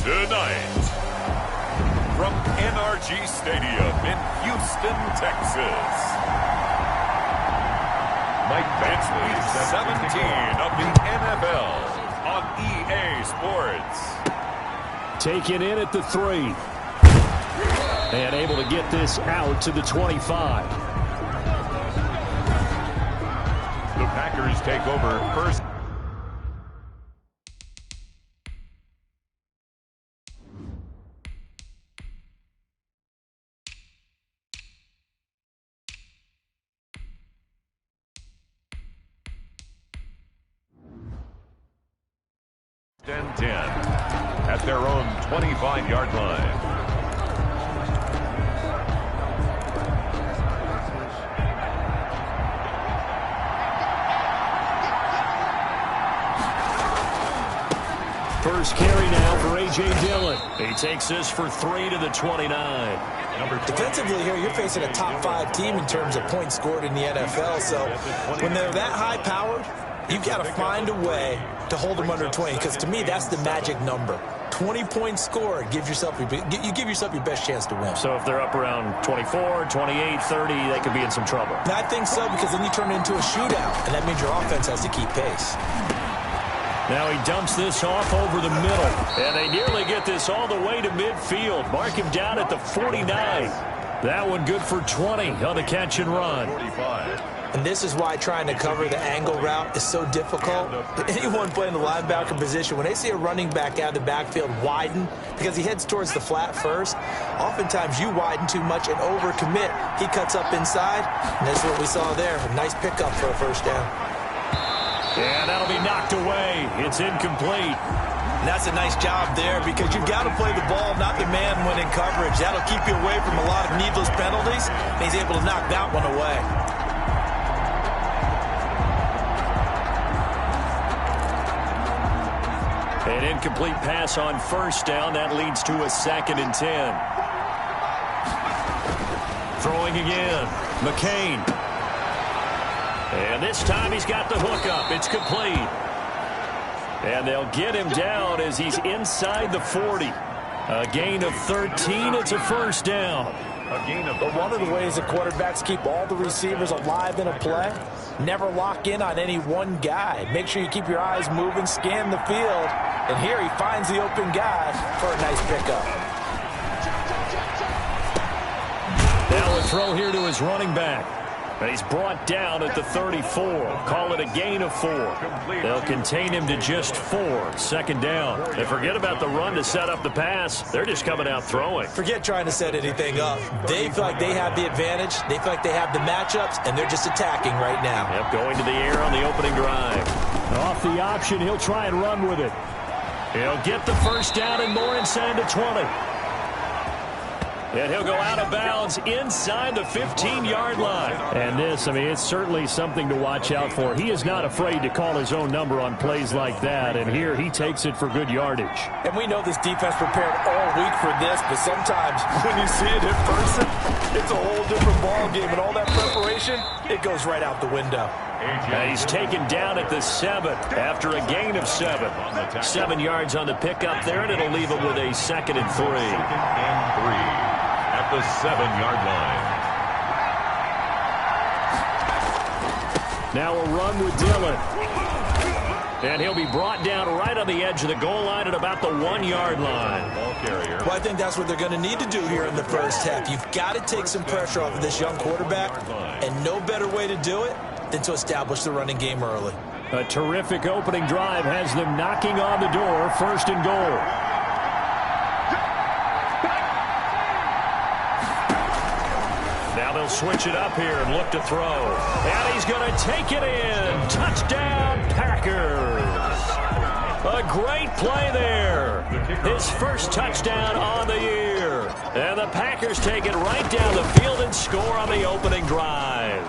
Tonight, from NRG Stadium in Houston, Texas, it's Week 17 of the NFL on EA Sports. Taken in at the 3. And able to get this out to the 25. The Packers take over first. And 10 at their own 25-yard line. First carry now for A.J. Dillon. He takes this for 3 to the 29. Defensively here, you're facing a top 5 team in terms of points scored in the NFL. So when they're that high-powered, you've got to find a way to hold them under 20, because to me, that's the magic number. 20 points scored, you give yourself your best chance to win. So if they're up around 24, 28, 30, they could be in some trouble. I think so, because then you turn it into a shootout, and that means your offense has to keep pace. Now he dumps this off over the middle, and they nearly get this all the way to midfield. Mark him down at the 49. That one good for 20 on the catch and run. 45. And this is why trying to cover the angle route is so difficult. Anyone playing the linebacker position, when they see a running back out of the backfield widen, because he heads towards the flat first, oftentimes you widen too much and overcommit. He cuts up inside, and that's what we saw there. A nice pickup for a first down. And that'll be knocked away. It's incomplete. And that's a nice job there, because you've got to play the ball, not the man when in coverage. That'll keep you away from a lot of needless penalties, and he's able to knock that one away. An incomplete pass on first down. That leads to a 2nd and 10. Throwing again. McCain. And this time he's got the hook up. It's complete. And they'll get him down as he's inside the 40. A gain of 13. It's a first down. But one of the ways that quarterbacks keep all the receivers alive in a play, never lock in on any one guy. Make sure you keep your eyes moving, scan the field. And here he finds the open guy for a nice pickup. Now a throw here to his running back. And he's brought down at the 34. Call it a gain of 4. They'll contain him to just 4. 2nd down. And forget about the run to set up the pass. They're just coming out throwing. Forget trying to set anything up. They feel like they have the advantage. They feel like they have the matchups, and they're just attacking right now. Yep, going to the air on the opening drive. Off the option, he'll try and run with it. He'll get the first down and more inside the 20. And he'll go out of bounds inside the 15-yard line. And this, I mean, it's certainly something to watch out for. He is not afraid to call his own number on plays like that. And here he takes it for good yardage. And we know this defense prepared all week for this, but sometimes when you see it in person, it's a whole different ball game. And all that preparation, it goes right out the window. And he's taken down at the 7 after a gain of 7. 7 yards on the pickup there, and it'll leave him with a 2nd and 3. 2nd and 3. At the 7-yard line. Now a run with Dillon. And he'll be brought down right on the edge of the goal line at about the 1-yard line. Ball carrier. Well, I think that's what they're going to need to do here in the first half. You've got to take some pressure off of this young quarterback, and no better way to do it than to establish the running game early. A terrific opening drive has them knocking on the door. 1st and goal. Now they'll switch it up here and look to throw. And he's going to take it in. Touchdown, Packers. A great play there. His first touchdown on the year. And the Packers take it right down the field and score on the opening drive.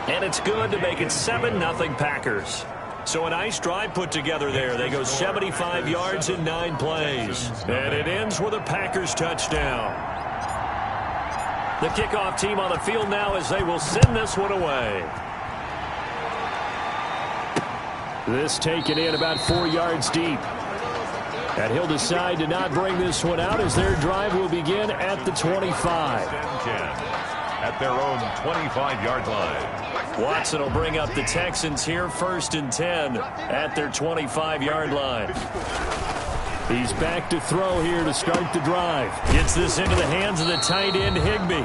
And it's good to make it 7-0 Packers. So a nice drive put together there. They go 75 yards in 9 plays. And it ends with a Packers touchdown. The kickoff team on the field now as they will send this one away. This taken in about 4 yards deep. And he'll decide to not bring this one out as their drive will begin at the 25. 10-10 at their own 25-yard line. Watson will bring up the Texans here, 1st and 10 at their 25-yard line. He's back to throw here to start the drive. Gets this into the hands of the tight end, Higbee.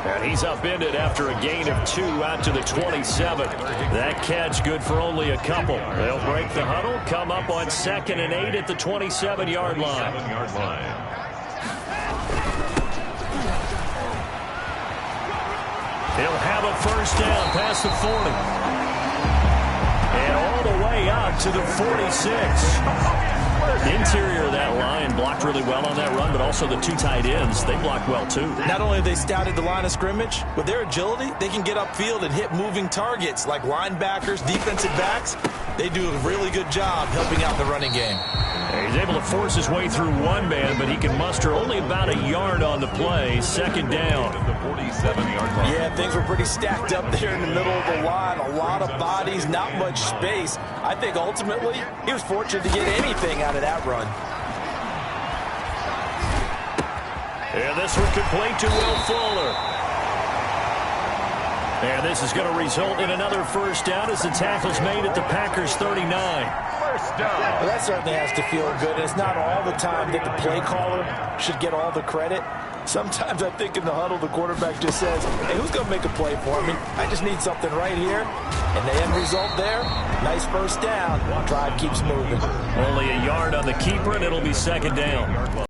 And he's upended after a gain of 2 out to the 27. That catch good for only a couple. They'll break the huddle, come up on 2nd and 8 at the 27-yard line. He'll have a first down past the 40. And all the way out to the 46. Interior of that line blocked really well on that run, but also the 2 tight ends, they blocked well too. Not only have they scouted the line of scrimmage, with their agility, they can get upfield and hit moving targets like linebackers, defensive backs. They do a really good job helping out the running game. He's able to force his way through one man, but he can muster only about a yard on the play. 2nd down. The 47-yard line. Yeah, things were pretty stacked up there in the middle of the line. A lot of bodies, not much space. I think ultimately he was fortunate to get anything out of that run. And this one complete to Will Fuller. And this is going to result in another first down as the tackle's made at the Packers' 39. Well, that certainly has to feel good. It's not all the time that the play caller should get all the credit. Sometimes I think in the huddle, the quarterback just says, hey, who's going to make a play for me? I just need something right here. And the end result there, nice first down. Drive keeps moving. Only a yard on the keeper, and it'll be 2nd down.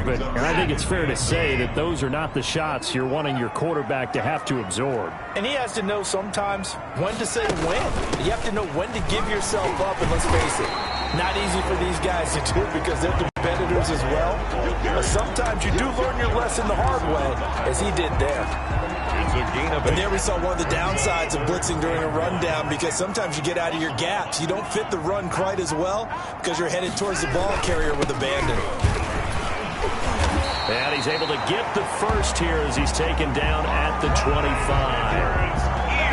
And I think it's fair to say that those are not the shots you're wanting your quarterback to have to absorb. And he has to know sometimes when to say when. You have to know when to give yourself up, and let's face it, not easy for these guys to do because they're competitors as well. But sometimes you do learn your lesson the hard way, as he did there. And there we saw one of the downsides of blitzing during a rundown because sometimes you get out of your gaps. You don't fit the run quite as well because you're headed towards the ball carrier with abandon. And he's able to get the first here as he's taken down at the 25.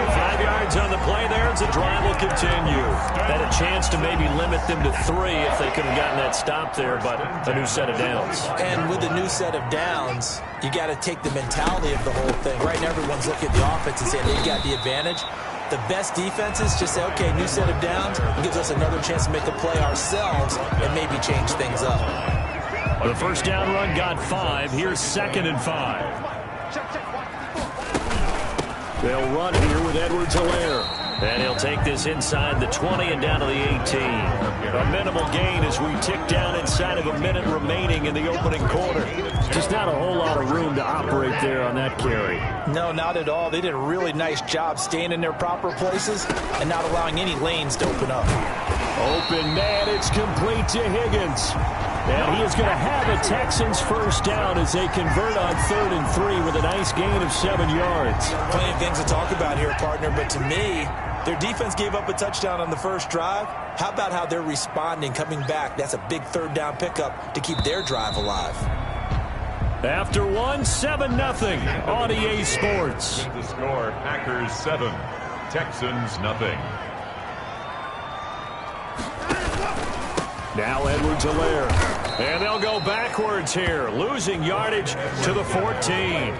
5 yards on the play there as the drive will continue. Had a chance to maybe limit them to 3 if they could have gotten that stop there, but a new set of downs. And with the new set of downs, you got to take the mentality of the whole thing. Right now everyone's looking at the offense and saying they got the advantage. The best defenses just say, okay, new set of downs. It gives us another chance to make a play ourselves and maybe change things up. The first down run got 5. Here's 2nd and 5. They'll run here with Edwards-Helaire. And he'll take this inside the 20 and down to the 18. A minimal gain as we tick down inside of a minute remaining in the opening quarter. Just not a whole lot of room to operate there on that carry. No, not at all. They did a really nice job staying in their proper places and not allowing any lanes to open up. Open man, it's complete to Higgins. And he is going to have a Texans first down as they convert on 3rd and 3 with a nice gain of 7 yards. Plenty of things to talk about here, partner, but to me, their defense gave up a touchdown on the first drive. How about how they're responding, coming back? That's a big 3rd down pickup to keep their drive alive. After 1, 7-0 on EA Sports. The score, Packers 7, Texans nothing. Now Edwards-Helaire. And they'll go backwards here, losing yardage to the 14.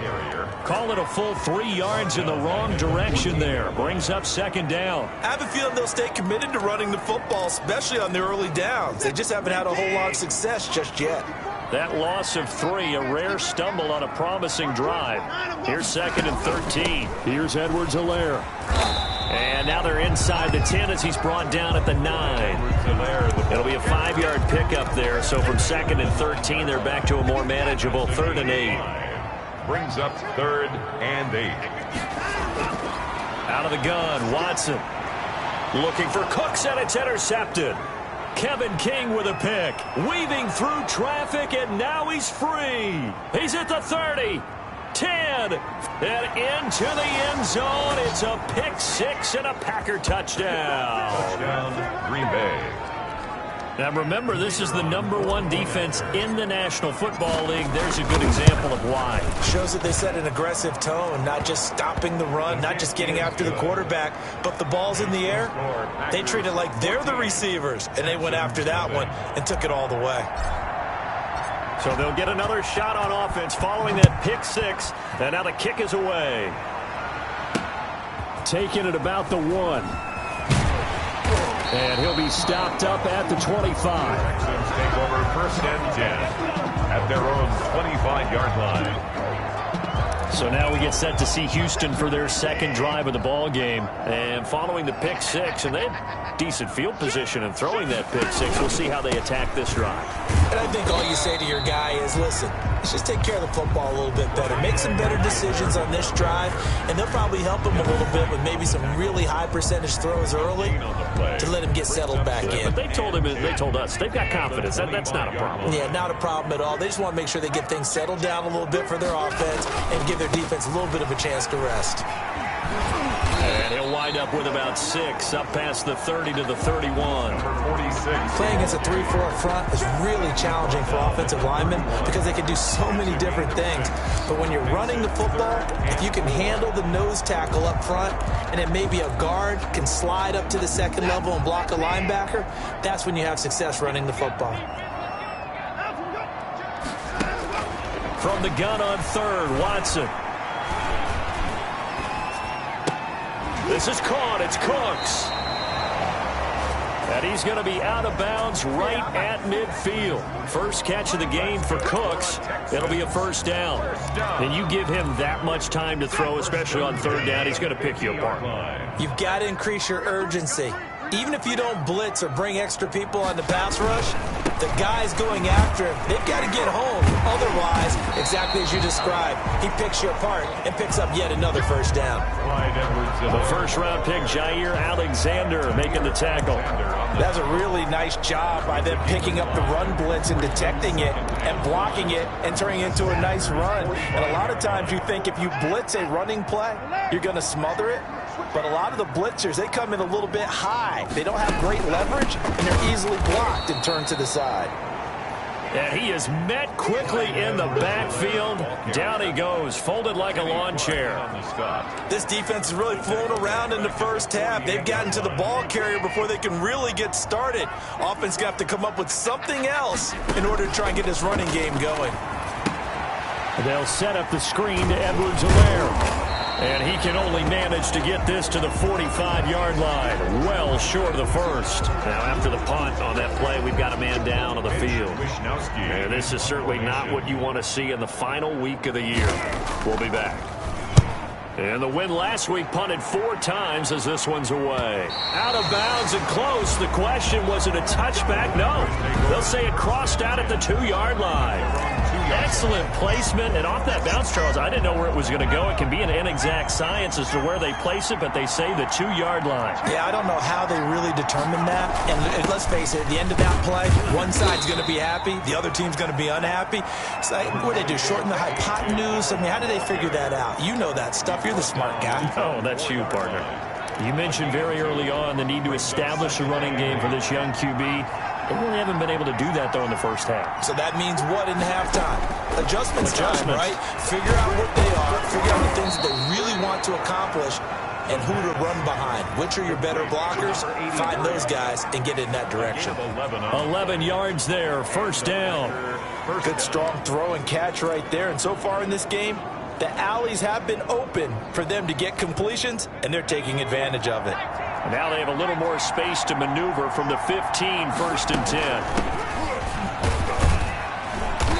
Call it a full 3 yards in the wrong direction there. Brings up 2nd down. I have a feeling they'll stay committed to running the football, especially on their early downs. They just haven't had a whole lot of success just yet. That loss of 3, a rare stumble on a promising drive. Here's 2nd and 13. Here's Edwards-Helaire. And now they're inside the 10 as he's brought down at the 9. It'll be a 5-yard pickup there. So from 2nd and 13, they're back to a more manageable 3rd and 8. Brings up 3rd and 8. Out of the gun, Watson. Looking for Cooks, and it's intercepted. Kevin King with a pick. Weaving through traffic, and now he's free. He's at the 30. 10, and into the end zone. It's a pick 6 and a Packer touchdown. Touchdown, Green Bay. Now remember, this is the #1 defense in the National Football League. There's a good example of why. Shows that they set an aggressive tone, not just stopping the run, not just getting after the quarterback, but the ball's in the air. They treat it like they're the receivers, and they went after that one and took it all the way. So they'll get another shot on offense following that pick six, and now the kick is away. Taking it about the 1. And he'll be stopped up at the 25. Texans take over 1st and 10 at their own 25-yard line. So now we get set to see Houston for their second drive of the ball game. And following the pick six, and they had decent field position in throwing that pick six. We'll see how they attack this drive. And I think all you say to your guy is, listen, let's just take care of the football a little bit better. Make some better decisions on this drive, and they'll probably help him a little bit with maybe some really high percentage throws early to let him get settled back in. But they told him, they told us, they've got confidence. That's not a problem. Yeah, not a problem at all. They just want to make sure they get things settled down a little bit for their offense and give their defense a little bit of a chance to rest. And he'll wind up with about 6, up past the 30 to the 31. Playing against a 3-4 front is really challenging for offensive linemen because they can do so many different things. But when you're running the football, if you can handle the nose tackle up front and then maybe a guard can slide up to the second level and block a linebacker, that's when you have success running the football. From the gun on 3rd, Watson. This is caught. It's Cooks. And he's going to be out of bounds right at midfield. First catch of the game for Cooks. It'll be a 1st down. And you give him that much time to throw, especially on 3rd down, he's going to pick you apart. You've got to increase your urgency. Even if you don't blitz or bring extra people on the pass rush, the guys going after him, they've got to get home. Otherwise, exactly as you described, he picks you apart and picks up yet another 1st down. The 1st-round pick, Jair Alexander, making the tackle. That's a really nice job by them picking up the run blitz and detecting it and blocking it and turning it into a nice run. And a lot of times you think if you blitz a running play, you're going to smother it. But a lot of the blitzers, they come in a little bit high. They don't have great leverage, and they're easily blocked and turned to the side. And he is met quickly in the backfield. Down he goes, folded like a lawn chair. This defense is really flown around in the first half. They've gotten to the ball carrier before they can really get started. Offense got to come up with something else in order to try and get this running game going. They'll set up the screen to Edwards-Helaire. And he can only manage to get this to the 45-yard line, well short of the 1st. Now, after the punt on that play, we've got a man down on the field. And this is certainly not what you want to see in the final week of the year. We'll be back. And the win last week punted 4 times as this one's away. Out of bounds and close. The question, was it a touchback? No. They'll say it crossed out at the 2-yard line. Excellent placement, and off that bounce, Charles, I didn't know where it was going to go. It can be an inexact science as to where they place it, but they say the 2-yard line. Yeah, I don't know how they really determined that. And let's face it, at the end of that play, one side's going to be happy, the other team's going to be unhappy. So what do they do, shorten the hypotenuse? I mean, how do they figure that out? You know that stuff. You're the smart guy. Oh, that's you, partner. You mentioned very early on the need to establish a running game for this young QB. They really haven't been able to do that, though, in the first half. So that means what in halftime? Adjustments time, right? Figure out what they are, figure out the things that they really want to accomplish, and who to run behind. Which are your better blockers? Find those guys and get in that direction. 11 yards there, 1st down. Good strong throw and catch right there. And so far in this game, the alleys have been open for them to get completions, and they're taking advantage of it. Now they have a little more space to maneuver from the 15, 1st and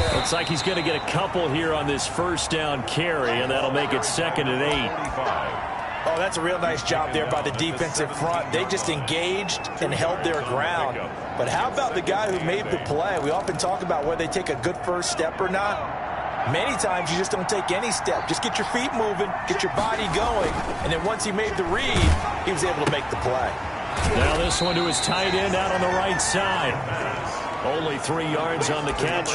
10. Looks like he's going to get a couple here on this 1st down carry, and that'll make it 2nd and 8. Oh, that's a real nice job there by the defensive front. They just engaged and held their ground. But how about the guy who made the play? We often talk about whether they take a good first step or not. Many times you just don't take any step. Just get your feet moving, get your body going, and then once he made the read, he was able to make the play. Now this one to his tight end out on the right side. Only 3 yards on the catch.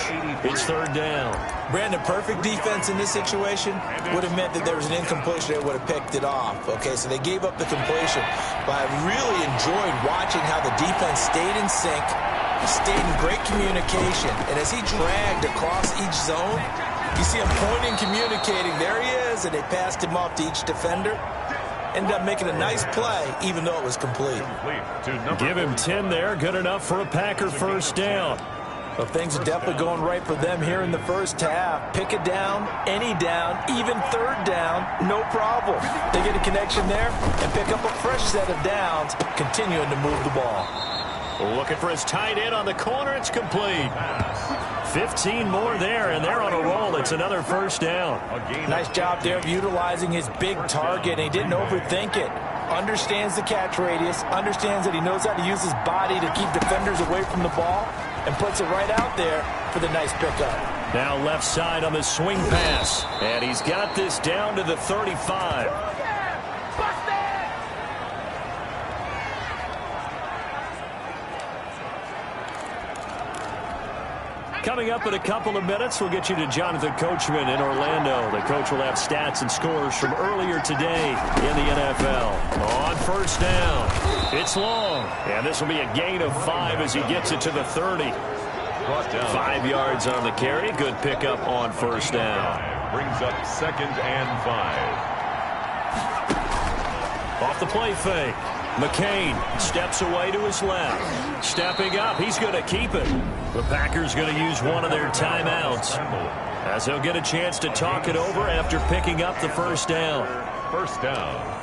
It's 3rd down. Brandon, perfect defense in this situation would have meant that there was an incompletion. They would have picked it off. Okay, so they gave up the completion. But I really enjoyed watching how the defense stayed in sync stayed in great communication. And as he dragged across each zone, you see him pointing, communicating. There he is, and they passed him off to each defender. Ended up making a nice play, even though it was complete. Give him 10 there. Good enough for a Packer first down. Well, things are definitely going right for them here in the first half. Pick a down, any down, even third down, no problem. They get a connection there and pick up a fresh set of downs, continuing to move the ball. Looking for his tight end on the corner. It's complete. 15 more there, and they're on a roll. It's another first down. Nice job there of utilizing his big target, and he didn't overthink it. Understands the catch radius, understands that he knows how to use his body to keep defenders away from the ball, and puts it right out there for the nice pickup. Now left side on the swing pass, and he's got this down to the 35. Coming up in a couple of minutes, we'll get you to Jonathan Coachman in Orlando. The coach will have stats and scores from earlier today in the NFL. On first down, it's long, and this will be a gain of 5 as he gets it to the 30. 5 yards on the carry. Good pickup on first down. Brings up 2nd and 5. Off the play fake. McCain steps away to his left. Stepping up, he's going to keep it. The Packers going to use one of their timeouts as they'll get a chance to talk it over after picking up the first down. First down.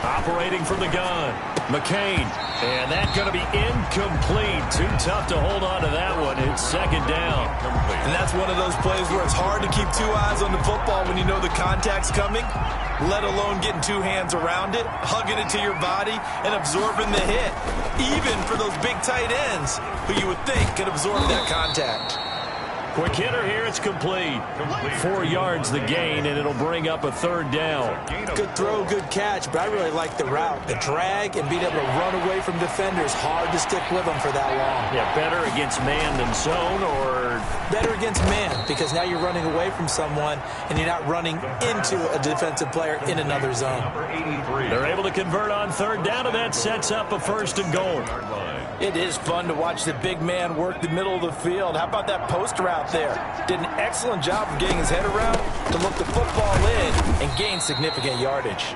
Operating from the gun, McCain, and that's going to be incomplete. Too tough to hold on to that one. It's second down. And that's one of those plays where it's hard to keep 2 eyes on the football when you know the contact's coming, let alone getting 2 hands around it, hugging it to your body, and absorbing the hit, even for those big tight ends who you would think could absorb that contact. Quick hitter here, it's complete. 4 yards the gain, and it'll bring up a third down. Good throw, good catch, but I really like the route. The drag and being able to run away from defenders, hard to stick with them for that long. Yeah, better against man than zone, or? Better against man, because now you're running away from someone, and you're not running into a defensive player in another zone. They're able to convert on third down, and that sets up a 1st and goal. It is fun to watch the big man work the middle of the field. How about that post route there? Did an excellent job of getting his head around to look the football in and gain significant yardage.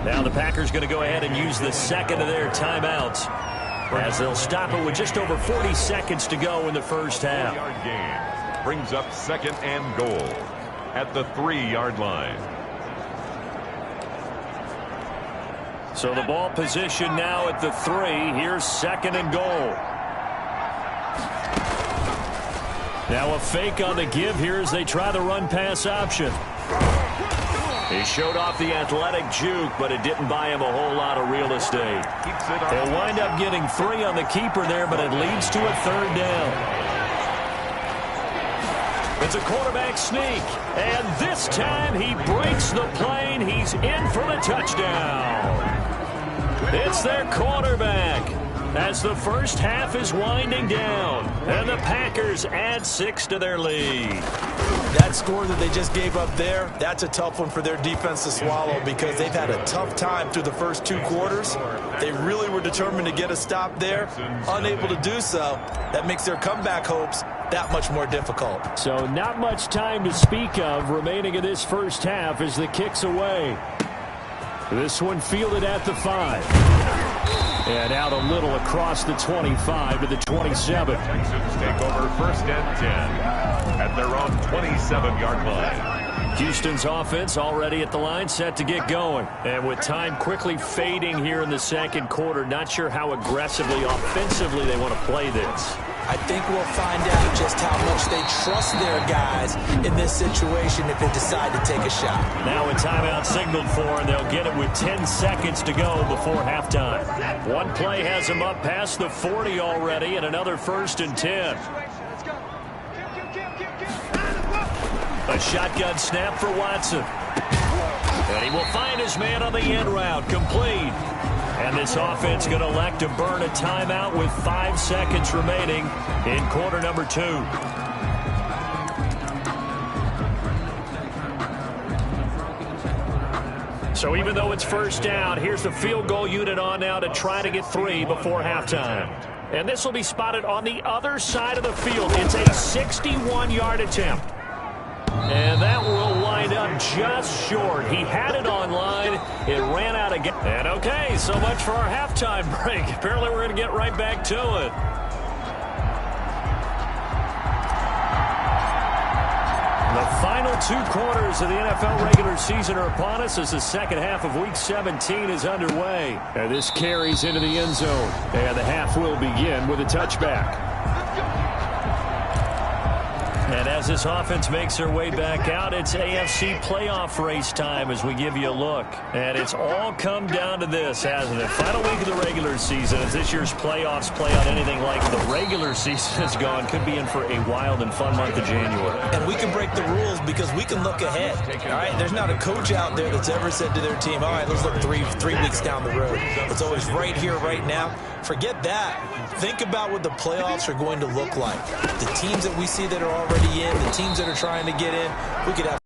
Now the Packers going to go ahead and use the second of their timeouts as they'll stop it with just over 40 seconds to go in the first half. Gain brings up 2nd and goal at the 3-yard line. So the ball position now at the 3. Here's 2nd and goal. Now a fake on the give here as they try the run-pass option. He showed off the athletic juke, but it didn't buy him a whole lot of real estate. They'll wind up getting 3 on the keeper there, but it leads to a 3rd down. It's a quarterback sneak, and this time he breaks the plane. He's in for the touchdown. It's their quarterback as the first half is winding down, and the Packers add 6 to their lead. That score that they just gave up there, that's a tough one for their defense to swallow because they've had a tough time through the first 2 quarters. They really were determined to get a stop there, unable to do so. That makes their comeback hopes that much more difficult. So not much time to speak of remaining in this first half as the kick's away. This one fielded at the 5. And out a little across the 25 to the 27. Texans take over 1st and 10 at their own 27-yard line. Houston's offense already at the line, set to get going. And with time quickly fading here in the second quarter, not sure how aggressively, offensively they want to play this. I think we'll find out just how much they trust their guys in this situation if they decide to take a shot. Now a timeout signaled for, and they'll get it with 10 seconds to go before halftime. One play has them up past the 40 already, and another 1st and 10. A shotgun snap for Watson. And he will find his man on the end route, complete. And this offense going to elect to burn a timeout with 5 seconds remaining in quarter number 2. So even though it's first down, here's the field goal unit on now to try to get 3 before halftime. And this will be spotted on the other side of the field. It's a 61-yard attempt. And that will wind up just short. He had it on line. It ran out again. And okay, so much for our halftime break. Apparently we're going to get right back to it. The final 2 quarters of the NFL regular season are upon us as the second half of Week 17 is underway. And this carries into the end zone. And the half will begin with a touchback. And as this offense makes their way back out, it's AFC playoff race time as we give you a look. And it's all come down to this, hasn't it? Final week of the regular season. As this year's playoffs play out anything like the regular season has gone, could be in for a wild and fun month of January. And we can break the rules because we can look ahead. All right, there's not a coach out there that's ever said to their team, all right, let's look three weeks down the road. It's always right here, right now. Forget that. Think about what the playoffs are going to look like. The teams that we see that are already in, the teams that are trying to get in, we could have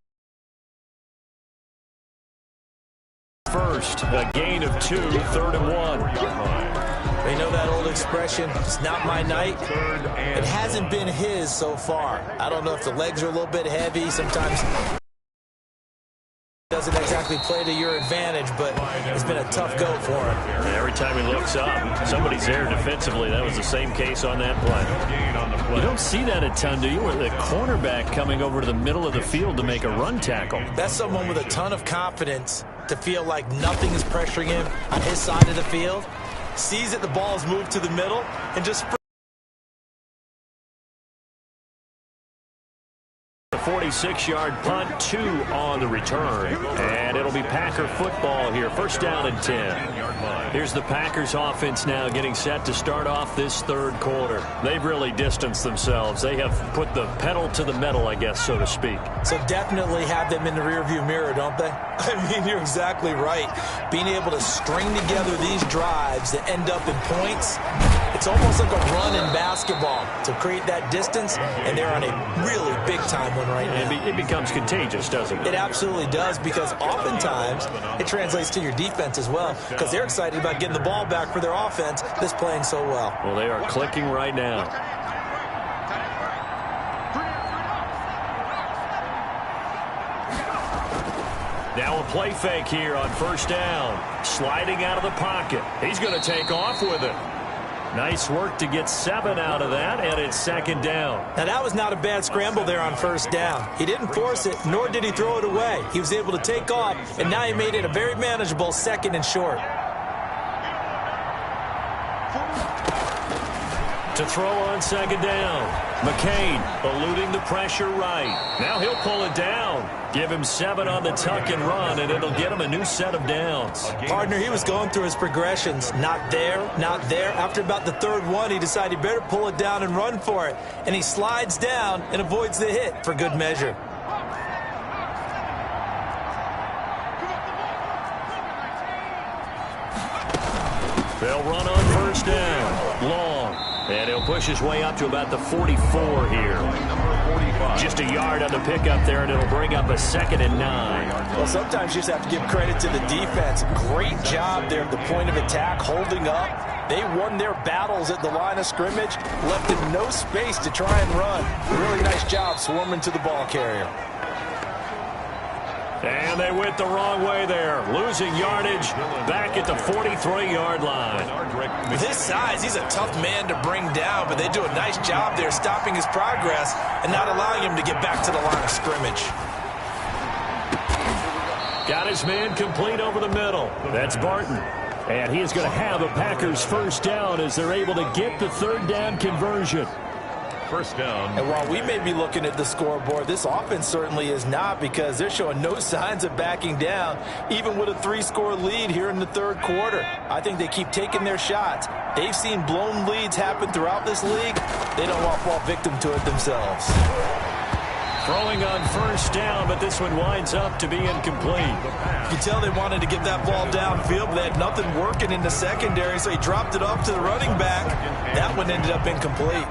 first, a gain of 2, 3rd and 1. They know that old expression, it's not my night. It hasn't been his so far. I don't know if the legs are a little bit heavy. Sometimes doesn't exactly play to your advantage, but it's been a tough go for him. Every time he looks up, somebody's there defensively. That was the same case on that play. You don't see that a ton, do you? Where the cornerback coming over to the middle of the field to make a run tackle. That's someone with a ton of confidence to feel like nothing is pressuring him on his side of the field. Sees that the ball's moved to the middle and just 46-yard punt, 2 on the return. And it'll be Packer football here. First down and 10. Here's the Packers offense now getting set to start off this 3rd quarter. They've really distanced themselves. They have put the pedal to the metal, I guess, so to speak. So definitely have them in the rearview mirror, don't they? I mean, you're exactly right. Being able to string together these drives that end up in points, it's almost like a run in basketball to create that distance, and they're on a really big-time one right now. It becomes contagious, doesn't it? It absolutely does, because oftentimes it translates to your defense as well, because they're excited about getting the ball back for their offense that's playing so well. Well, they are clicking right now. Now a play fake here on first down. Sliding out of the pocket. He's going to take off with it. Nice work to get 7 out of that, and it's 2nd down. Now, that was not a bad scramble there on first down. He didn't force it, nor did he throw it away. He was able to take off, and now he made it a very manageable 2nd and short. To throw on 2nd down. McCain eluding the pressure right. Now he'll pull it down. Give him 7 on the tuck and run, and it'll get him a new set of downs. Partner, he was going through his progressions. Not there, not there. After about the 3rd one, he decided he better pull it down and run for it. And he slides down and avoids the hit for good measure. They'll run on first down. Long. And he'll push his way up to about the 44 here. Just a yard on the pickup there, and it'll bring up a 2nd and 9. Well, sometimes you just have to give credit to the defense. Great job there at the point of attack, holding up. They won their battles at the line of scrimmage, left him no space to try and run. Really nice job swarming to the ball carrier. And they went the wrong way there, losing yardage back at the 43-yard line. With his size, he's a tough man to bring down, but they do a nice job there stopping his progress and not allowing him to get back to the line of scrimmage. Got his man complete over the middle. That's Barton. And he is going to have a Packers first down as they're able to get the 3rd down conversion. First down. And while we may be looking at the scoreboard, this offense certainly is not, because they're showing no signs of backing down, even with a 3-score lead here in the 3rd quarter. I think they keep taking their shots. They've seen blown leads happen throughout this league. They don't want to fall victim to it themselves. Throwing on first down, but this one winds up to be incomplete. You can tell they wanted to get that ball downfield, but they had nothing working in the secondary, so he dropped it off to the running back. That one ended up incomplete.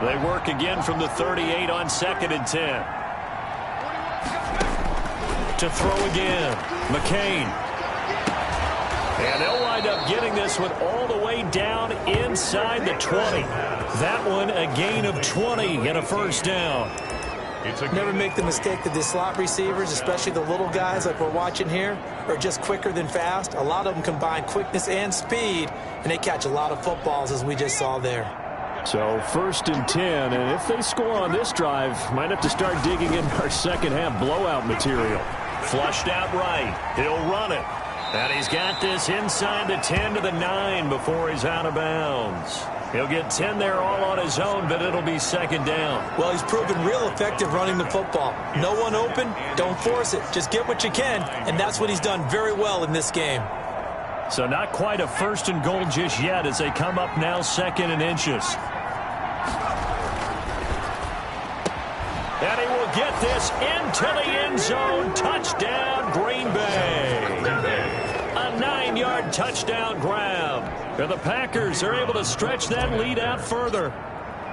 They work again from the 38 on 2nd and 10. To throw again, McCain. And they'll wind up getting this one all the way down inside the 20. That one a gain of 20 and a first down. Never make the mistake that the slot receivers, especially the little guys like we're watching here, are just quicker than fast. A lot of them combine quickness and speed, and they catch a lot of footballs, as we just saw there. So 1st and 10, and if they score on this drive, might have to start digging in our second half blowout material. Flushed out right. He'll run it. And he's got this inside the 10 to the 9 before he's out of bounds. He'll get 10 there all on his own, but it'll be 2nd down. Well, he's proven real effective running the football. No one open, don't force it. Just get what you can, and that's what he's done very well in this game. So not quite a 1st and goal just yet as they come up now 2nd and inches. And he will get this into the end zone. Touchdown, Green Bay. A 9-yard touchdown grab. And the Packers are able to stretch that lead out further.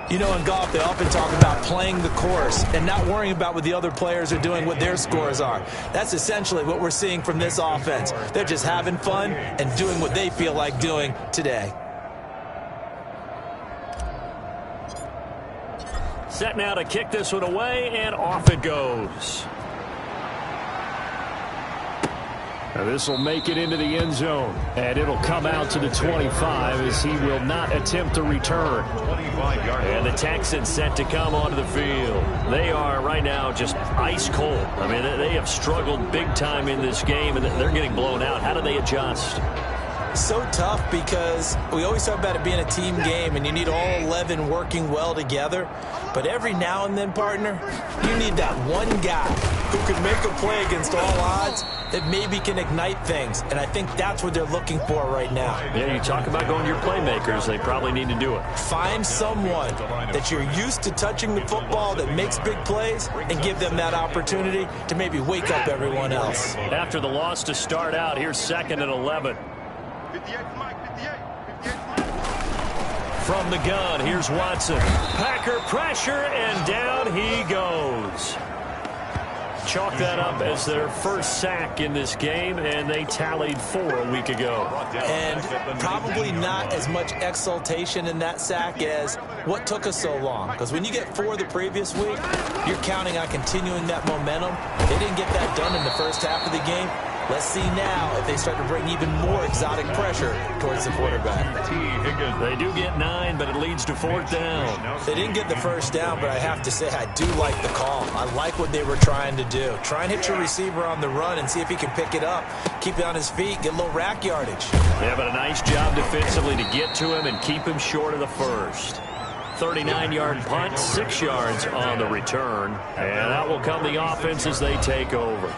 You know, in golf, they often talk about playing the course and not worrying about what the other players are doing, what their scores are. That's essentially what we're seeing from this offense. They're just having fun and doing what they feel like doing today. Set now to kick this one away, and off it goes. Now this will make it into the end zone, and it'll come out to the 25 as he will not attempt to return. And the Texans set to come onto the field. They are right now just ice cold. I mean, they have struggled big time in this game, and they're getting blown out. How do they adjust? So tough because we always talk about it being a team game and you need all 11 working well together. But every now and then, partner, you need that one guy who can make a play against all odds that maybe can ignite things. And I think that's what they're looking for right now. Yeah, you talk about going to your playmakers. They probably need to do it. Find someone that you're used to touching the football that makes big plays and give them that opportunity to maybe wake up everyone else. After the loss to start out, here's 2nd and 11. From the gun, here's Watson. Packer pressure, and down he goes. Chalk that up as their first sack in this game, and they tallied 4 a week ago. And probably not as much exultation in that sack as what took us so long. Because when you get 4 the previous week, you're counting on continuing that momentum. They didn't get that done in the first half of the game. Let's see now if they start to bring even more exotic pressure towards the quarterback. They do get 9, but it leads to 4th down. They didn't get the first down, but I have to say I do like the call. I like what they were trying to do. Try and hit your receiver on the run and see if he can pick it up. Keep it on his feet, get a little rack yardage. Yeah, but a nice job defensively to get to him and keep him short of the first. 39-yard punt, 6 yards on the return. And out will come the offense as they take over.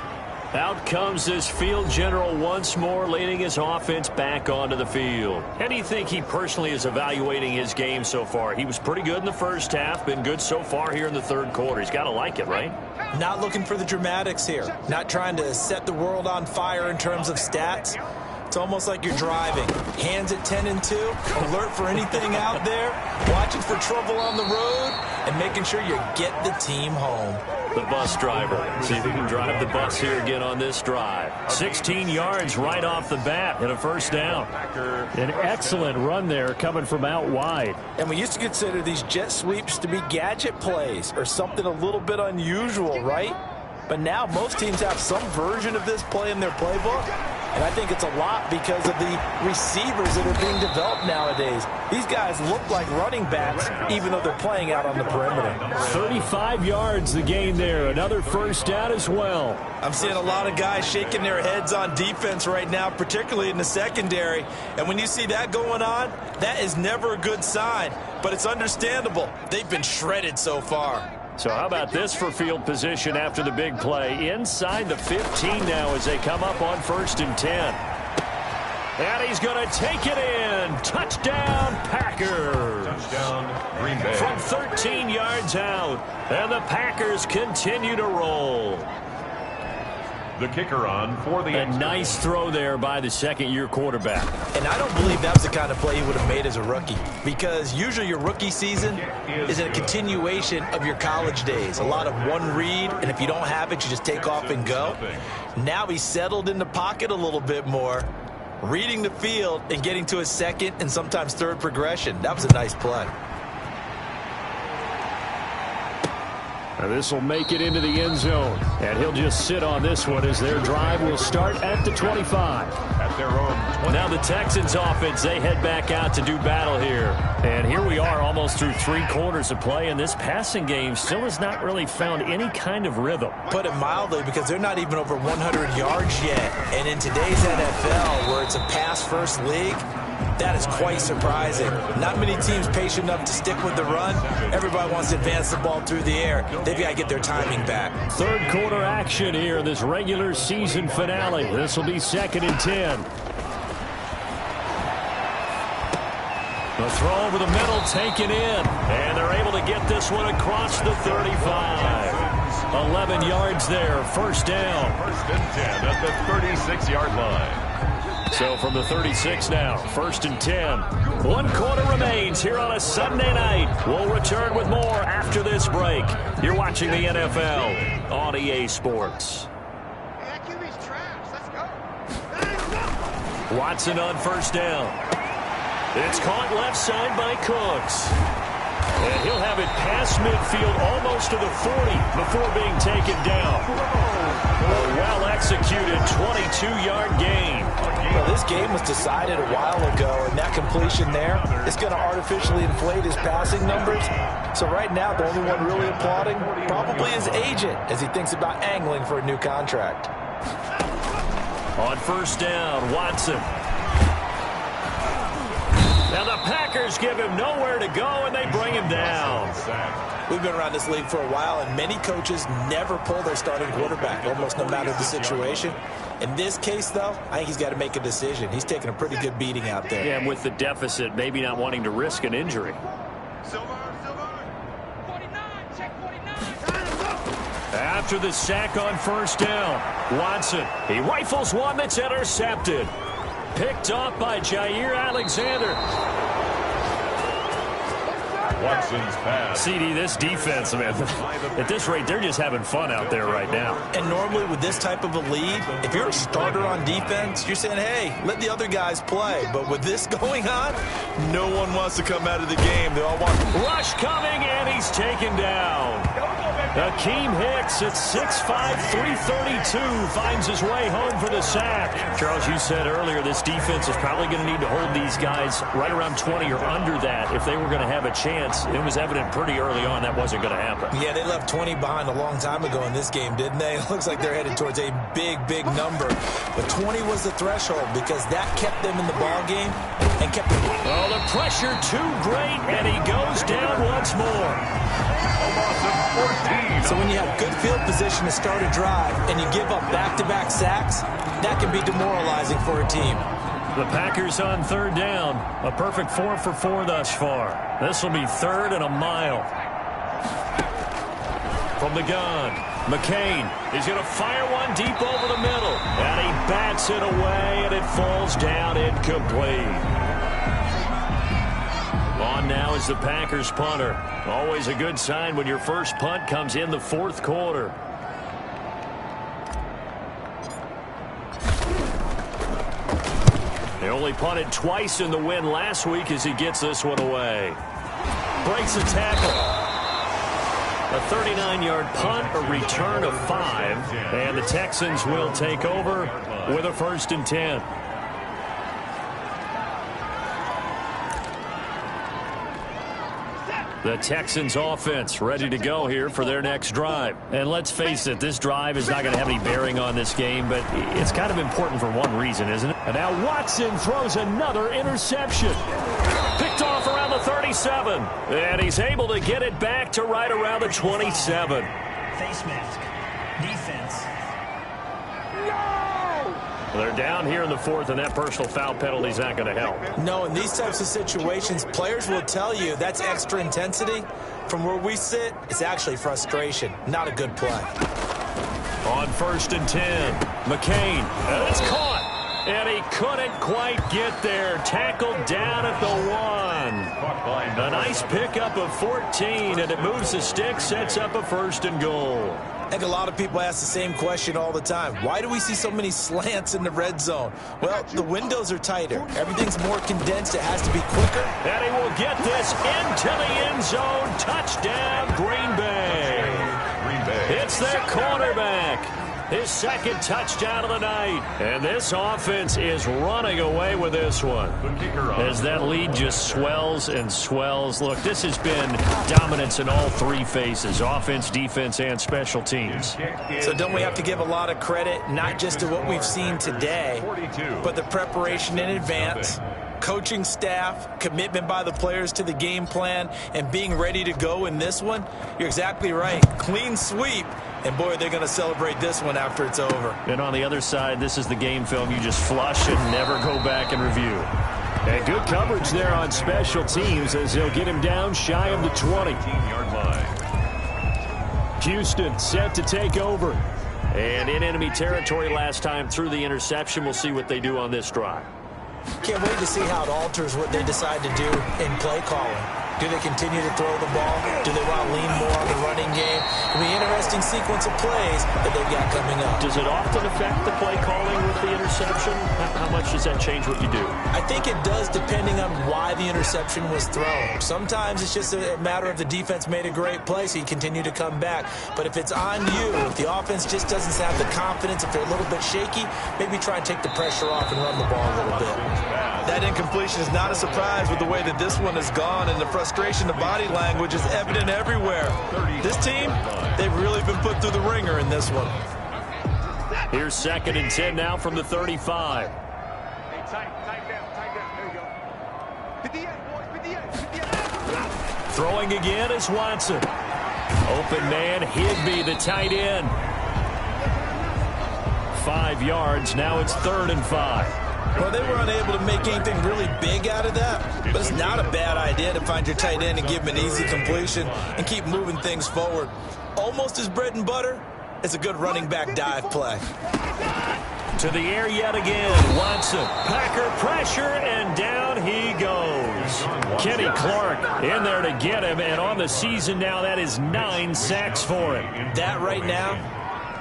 Out comes this field general once more, leading his offense back onto the field. How do you think he personally is evaluating his game so far? He was pretty good in the first half, been good so far here in the 3rd quarter. He's got to like it, right? Not looking for the dramatics here. Not trying to set the world on fire in terms of stats. It's almost like you're driving. Hands at 10 and 2, alert for anything out there, watching for trouble on the road, and making sure you get the team home. The bus driver. See if he can drive the bus here again on this drive. 16 yards right off the bat and a first down. An excellent run there coming from out wide. And we used to consider these jet sweeps to be gadget plays or something a little bit unusual, right? But now most teams have some version of this play in their playbook. And I think it's a lot because of the receivers that are being developed nowadays. These guys look like running backs, even though they're playing out on the perimeter. 35 yards the gain there. Another first down as well. I'm seeing a lot of guys shaking their heads on defense right now, particularly in the secondary. And when you see that going on, that is never a good sign. But it's understandable. They've been shredded so far. So how about this for field position after the big play? Inside the 15 now as they come up on 1st and 10. And he's going to take it in. Touchdown, Packers. Touchdown, Green Bay. From 13 yards out. And the Packers continue to roll. The kicker on for the A nice throw there by the second-year quarterback. And I don't believe that was the kind of play he would have made as a rookie, because usually your rookie season is a continuation of your college days. A lot of one read, and if you don't have it, you just take off and go. Now he's settled in the pocket a little bit more, reading the field and getting to his second and sometimes third progression. That was a nice play. This will make it into the end zone. And he'll just sit on this one as their drive will start at the 25. At their own. Now the Texans offense, they head back out to do battle here. And here we are almost through 3 quarters of play, and this passing game still has not really found any kind of rhythm. Put it mildly, because they're not even over 100 yards yet. And in today's NFL, where it's a pass-first league, that is quite surprising. Not many teams patient enough to stick with the run. Everybody wants to advance the ball through the air. They've got to get their timing back. Third quarter action here in this regular season finale. This will be 2nd and 10. The throw over the middle taken in. And they're able to get this one across the 35. 11 yards there. First down. 1st and 10 at the 36-yard line. So from the 36 now, 1st and 10. 1 quarter remains here on a Sunday night. We'll return with more after this break. You're watching the NFL on EA Sports. Watson on 1st down. It's caught left side by Cooks. And he'll have it past midfield almost to the 40 before being taken down. A well-executed 22-yard gain. Well, this game was decided a while ago, and that completion there is going to artificially inflate his passing numbers. So right now, the only one really applauding probably his agent as he thinks about angling for a new contract. On 1st down, Watson. Now the Packers give him nowhere to go, and they bring him down. We've been around this league for a while, and many coaches never pull their starting quarterback, almost no matter the situation. In this case, though, I think he's got to make a decision. He's taking a pretty good beating out there. Yeah, and with the deficit, maybe not wanting to risk an injury. After the sack on 1st down, Watson, he rifles one that's intercepted. Picked off by Jair Alexander. Watson's pass. CD, this defense, man, at this rate, they're just having fun out there right now. And normally with this type of a lead, if you're a starter on defense, you're saying, hey, let the other guys play. But with this going on, no one wants to come out of the game. They all want... Rush coming, and he's taken down. Akeem Hicks at 6'5", 332 finds his way home for the sack. Charles, you said earlier this defense is probably going to need to hold these guys right around 20 or under that if they were going to have a chance. It was evident pretty early on that wasn't going to happen. Yeah, they left 20 behind a long time ago in this game, didn't they? It looks like they're headed towards a big, big number. But 20 was the threshold because that kept them in the ball game and kept them... Oh, the pressure too great, and he goes down once more. A loss of 14. So when you have good field position to start a drive and you give up back-to-back sacks, that can be demoralizing for a team. The Packers on 3rd down. A perfect 4 for 4 thus far. This will be 3rd and a mile. From the gun, McCain is going to fire one deep over the middle. And he bats it away, and it falls down incomplete. On now is the Packers punter. Always a good sign when your first punt comes in the 4th quarter. They only punted twice in the win last week as he gets this one away. Breaks a tackle. A 39-yard punt, a return of 5. And the Texans will take over with a 1st and 10. The Texans offense ready to go here for their next drive. And let's face it, this drive is not going to have any bearing on this game, but it's kind of important for one reason, isn't it? And now Watson throws another interception. Picked off around the 37. And he's able to get it back to right around the 27. Face mask. Defense. They're down here in the fourth, and that personal foul penalty is not going to help. No, in these types of situations, players will tell you that's extra intensity. From where we sit, it's actually frustration. Not a good play. On 1st and 10, McCain, and it's caught. And he couldn't quite get there. Tackled down at the 1. A nice pickup of 14, and it moves the stick, sets up a 1st and goal. I think a lot of people ask the same question all the time. Why do we see so many slants in the red zone? Well, the windows are tighter. Everything's more condensed. It has to be quicker. And he will get this into the end zone. Touchdown, Green Bay. It's their cornerback. His second touchdown of the night. And this offense is running away with this one. As that lead just swells and swells. Look, this has been dominance in all three phases. Offense, defense, and special teams. So don't we have to give a lot of credit, not just to what we've seen today, but the preparation in advance, coaching staff, commitment by the players to the game plan, and being ready to go in this one? You're exactly right. Clean sweep. And, boy, they're going to celebrate this one after it's over. And on the other side, this is the game film you just flush and never go back and review. And good coverage there on special teams as they'll get him down shy of the 20-yard line. Houston set to take over. And in enemy territory last time through the interception. We'll see what they do on this drive. Can't wait to see how it alters what they decide to do in play calling. Do they continue to throw the ball? Do they want to lean more on the running game? It'll be an interesting sequence of plays that they've got coming up. Does it often affect the play calling with the interception? How much does that change what you do? I think it does, depending on why the interception was thrown. Sometimes it's just a matter of the defense made a great play, so you continue to come back. But if it's on you, if the offense just doesn't have the confidence, if they're a little bit shaky, maybe try and take the pressure off and run the ball a little bit. That incompletion is not a surprise with the way that this one has gone, and the frustration, the body language is evident everywhere. This team, they've really been put through the ringer in this one. Here's 2nd and 10 now from the 35. Throwing again is Watson. Open man, Higby, the tight end. 5 yards, now it's 3rd and 5. Well, they were unable to make anything really big out of that, but it's not a bad idea to find your tight end and give him an easy completion and keep moving things forward. Almost as bread and butter as a good running back dive play. To the air yet again, Watson. Packer pressure, and down he goes. Kenny Clark in there to get him, and on the season now, that is 9 sacks for him. That right now,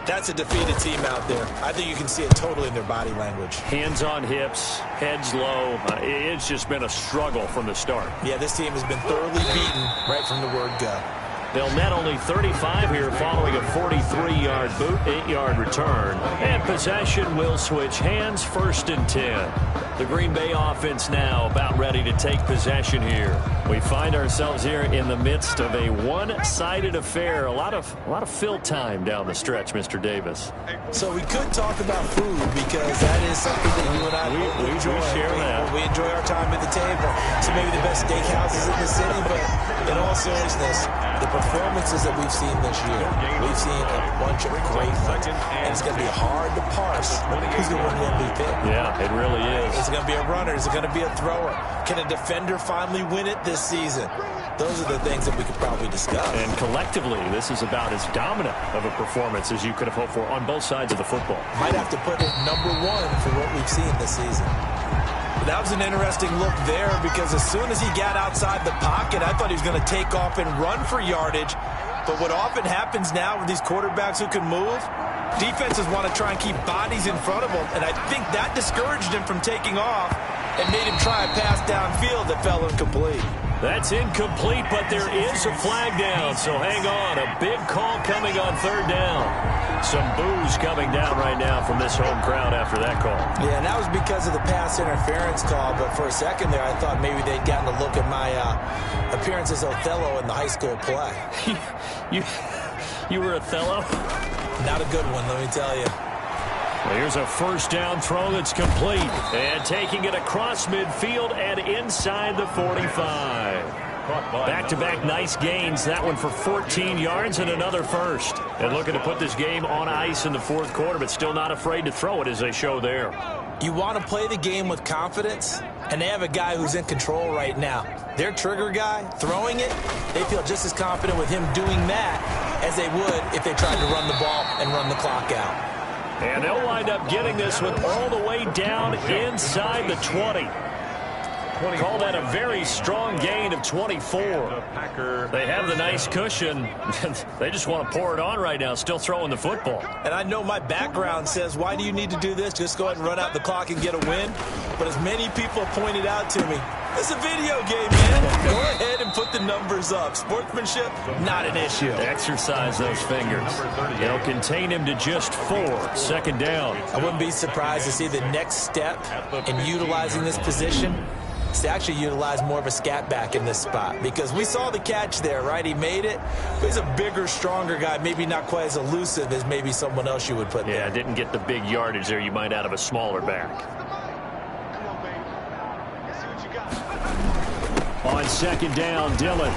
that's a defeated team out there. I think you can see it totally in their body language. Hands on hips, heads low. It's just been a struggle from the start. Yeah, this team has been thoroughly beaten right from the word go. They'll net only 35 here following a 43-yard boot, 8-yard return. And possession will switch hands, 1st and 10. The Green Bay offense now about ready to take possession here. We find ourselves here in the midst of a one-sided affair. A lot of fill time down the stretch, Mr. Davis. So we could talk about food because that is something that you and I we enjoy. Share that. We enjoy our time at the table. So maybe the best steakhouses in the city, but in all seriousness, the performances that we've seen this year, we've seen a bunch of great ones, and it's going to be hard to parse who's going to win the MVP. Yeah, it really is. Is it going to be a runner? Is it going to be a thrower? Can a defender finally win it this season? Those are the things that we could probably discuss. And collectively, this is about as dominant of a performance as you could have hoped for on both sides of the football. Might have to put it number 1 for what we've seen this season. But that was an interesting look there because as soon as he got outside the pocket, I thought he was going to take off and run for yardage. But what often happens now with these quarterbacks who can move, defenses want to try and keep bodies in front of them, and I think that discouraged him from taking off and made him try a pass downfield that fell incomplete. That's incomplete, but there is a flag down, so hang on. A big call coming on 3rd down. Some boos coming down right now from this home crowd after that call. Yeah, and that was because of the pass interference call, but for a second there, I thought maybe they'd gotten a look at my appearance as Othello in the high school play. You were Othello? Not a good one, let me tell you. Well, here's a 1st down throw that's complete. And taking it across midfield and inside the 45. Back-to-back nice gains. That one for 14 yards and another first. And looking to put this game on ice in the fourth quarter, but still not afraid to throw it as they show there. You want to play the game with confidence, and they have a guy who's in control right now. Their trigger guy, throwing it, they feel just as confident with him doing that as they would if they tried to run the ball and run the clock out. And they'll wind up getting this one all the way down inside the 20. Call that a very strong gain of 24. They have the nice cushion. They just want to pour it on right now, still throwing the football. And I know my background says, why do you need to do this? Just go ahead and run out the clock and get a win. But as many people have pointed out to me, it's a video game, man. Go ahead and put the numbers up. Sportsmanship, not an issue. Exercise those fingers. They'll contain him to just 4. Second down. I wouldn't be surprised to see the next step in utilizing this position is to actually utilize more of a scat back in this spot, because we saw the catch there, right? He made it. But he's a bigger, stronger guy, maybe not quite as elusive as maybe someone else you would put there. Yeah, didn't get the big yardage there you might out of a smaller back. On second down, Dillon.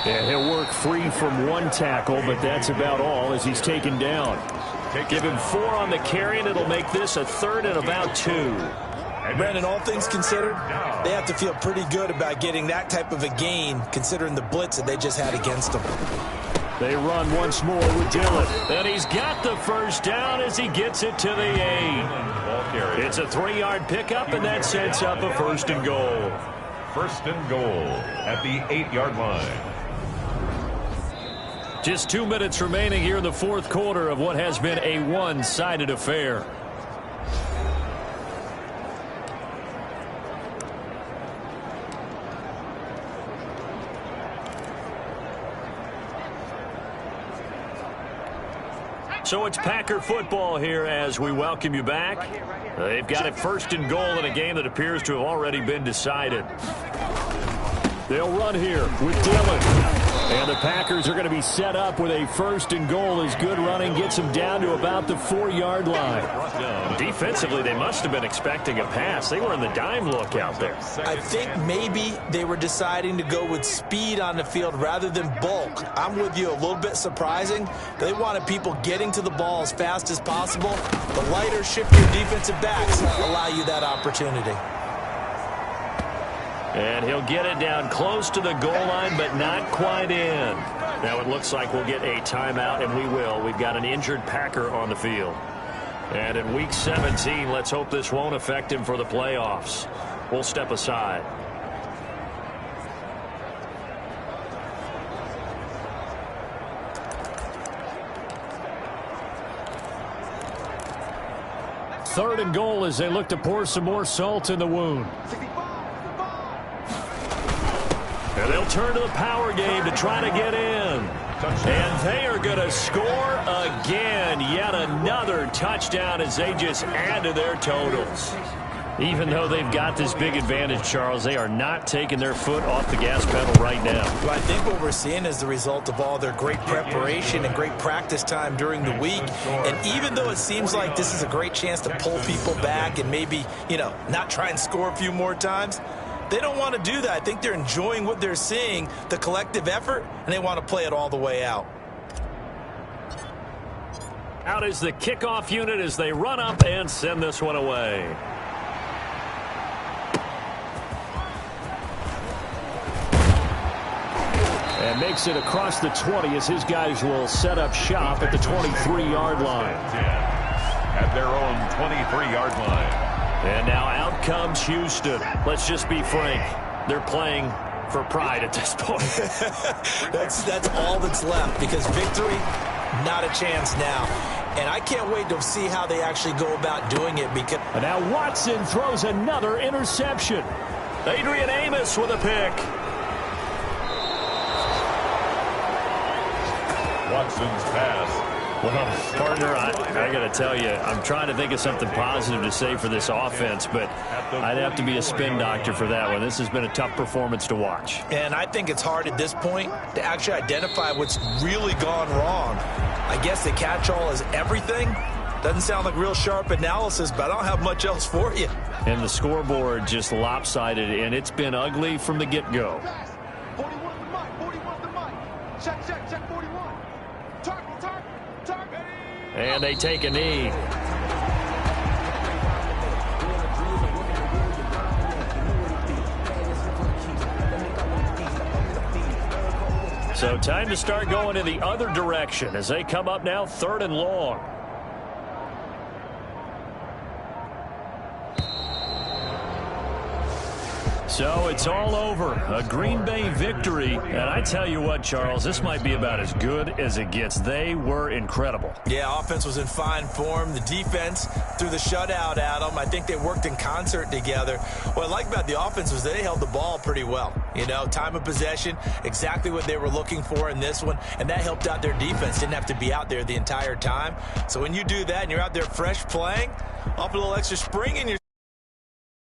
And he'll work free from one tackle, but that's about all as he's taken down. Give him 4 on the carry, and it'll make this a 3rd and about 2. Brandon, all things considered, they have to feel pretty good about getting that type of a gain, considering the blitz that they just had against them. They run once more with Dillon. And he's got the first down as he gets it to the 8. It's a 3-yard pickup, and that sets up a 1st and goal. 1st and goal at the 8-yard line. Just 2 minutes remaining here in the fourth quarter of what has been a one-sided affair. So it's Packer football here as we welcome you back. They've got it 1st and goal in a game that appears to have already been decided. They'll run here with Dillon. And the Packers are going to be set up with a 1st and goal as good running gets them down to about the 4-yard line. Defensively, they must have been expecting a pass. They were in the dime look out there. I think maybe they were deciding to go with speed on the field rather than bulk. I'm with you, a little bit surprising. They wanted people getting to the ball as fast as possible. The lighter, shiftier defensive backs allow you that opportunity. And he'll get it down close to the goal line, but not quite in. Now it looks like we'll get a timeout, and we will. We've got an injured Packer on the field. And in Week 17, let's hope this won't affect him for the playoffs. We'll step aside. Third and goal as they look to pour some more salt in the wound. And they'll turn to the power game to try to get in. And they are going to score again. Yet another touchdown as they just add to their totals. Even though they've got this big advantage, Charles, they are not taking their foot off the gas pedal right now. Well, I think what we're seeing is the result of all their great preparation and great practice time during the week. And even though it seems like this is a great chance to pull people back and maybe, not try and score a few more times, they don't want to do that. I think they're enjoying what they're seeing, the collective effort, and they want to play it all the way out. Out is the kickoff unit as they run up and send this one away. And makes it across the 20 as his guys will set up shop at the 23-yard line. At their own 23-yard line. And now out comes Houston. Let's just be frank. They're playing for pride at this point. That's all that's left, because victory, not a chance now. And I can't wait to see how they actually go about doing it. Because and now Watson throws another interception. Adrian Amos with a pick. Watson's pass. Well, partner, I got to tell you, I'm trying to think of something positive to say for this offense, but I'd have to be a spin doctor for that one. This has been a tough performance to watch. And I think it's hard at this point to actually identify what's really gone wrong. I guess the catch-all is everything, Doesn't sound like real sharp analysis, but I don't have much else for you. And the scoreboard just lopsided, and it's been ugly from the get-go. 41's the mic. 41's the mic. Check 41. Target. And they take a knee. So time to start going in the other direction as they come up now 3rd and long. So it's all over. A Green Bay victory. And I tell you what, Charles, this might be about as good as it gets. They were incredible. Yeah, offense was in fine form. The defense threw the shutout at them. I think they worked in concert together. What I like about the offense was they held the ball pretty well. You know, time of possession, exactly what they were looking for in this one. And that helped out their defense. Didn't have to be out there the entire time. So when you do that and you're out there fresh playing, off a little extra spring in your